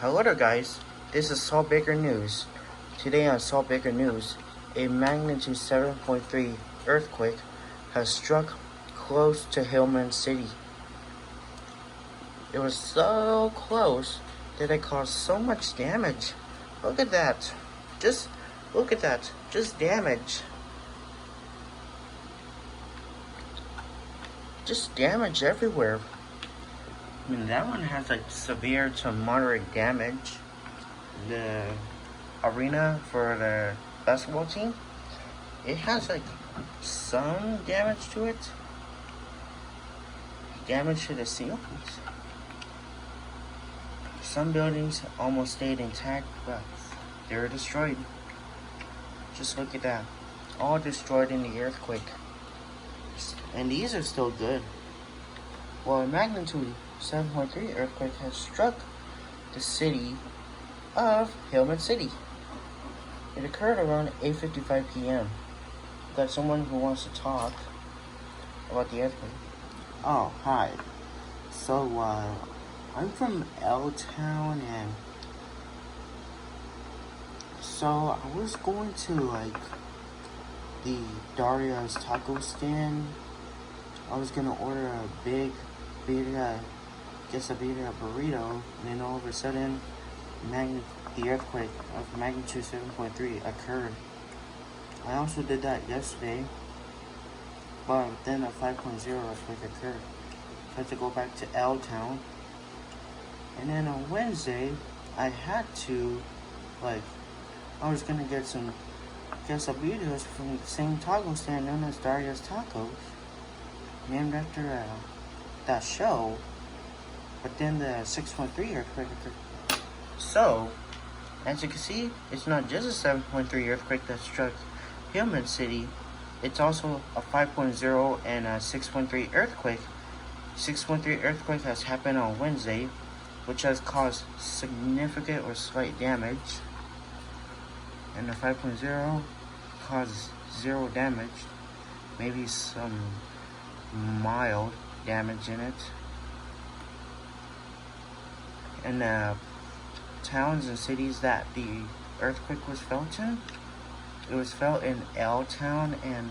Hello there guys, this is Salt Baker News. Today on Salt Baker News, a magnitude 7.3 earthquake has struck close to Hillman City. It was so close that it caused so much damage. Look at that. Just look at that. Just damage. Just damage everywhere. I mean, that one has like severe to moderate damage. The arena for the basketball team, it has like some damage to it. Damage to the ceilings. Some buildings almost stayed intact, but they were destroyed. Just look at that. All destroyed in the earthquake. And these are still good. Well, a magnitude 7.3 earthquake has struck the city of Hillman City. It occurred around 8:55 p.m. Got someone who wants to talk about the earthquake. Oh, hi. So, I'm from L-Town, and so I was going to, the Daria's taco stand. I was gonna order a big quesadilla burrito, and then all of a sudden, the earthquake of magnitude 7.3 occurred. I also did that yesterday, but then a 5.0 earthquake occurred. I had to go back to L-Town. And then on Wednesday, I had to, I was gonna get some quesadillas from the same taco stand known as Daria's Tacos, named after that show. But then the 6.3 earthquake occurred. So, as you can see, it's not just a 7.3 earthquake that struck Hillman City. It's also a 5.0 and a 6.3 earthquake. 6.3 earthquake has happened on Wednesday, which has caused significant or slight damage. And the 5.0 caused zero damage, maybe some mild damage in it. And the towns and cities that the earthquake was felt in, it was felt in L-Town, and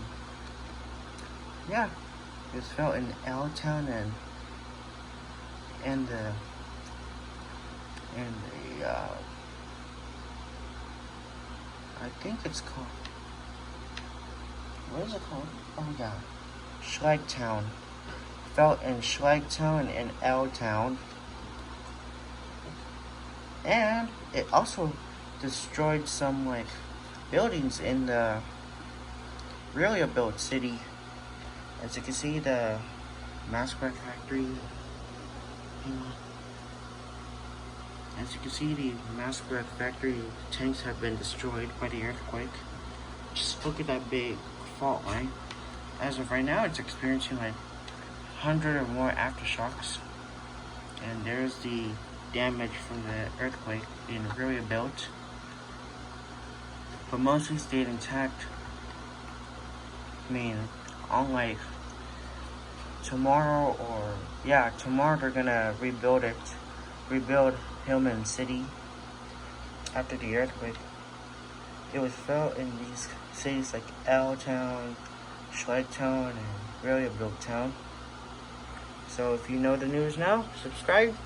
yeah, it was felt in L-Town and the I think it's called, what is it called? Oh yeah, Schlagtown. Felt in Schlagtown and L-Town. And it also destroyed some buildings in the really built city. As you can see, the Mascot Factory. As you can see, the Mascot Factory tanks have been destroyed by the earthquake. Just look at that big fault line. As of right now, it's experiencing 100 or more aftershocks. And there's the damage from the earthquake being really built, but mostly stayed intact. I mean, on tomorrow they're gonna rebuild Hillman City after the earthquake. It was felt in these cities like L-Town, Schlagtown, and really built town. So if you know the news now, subscribe.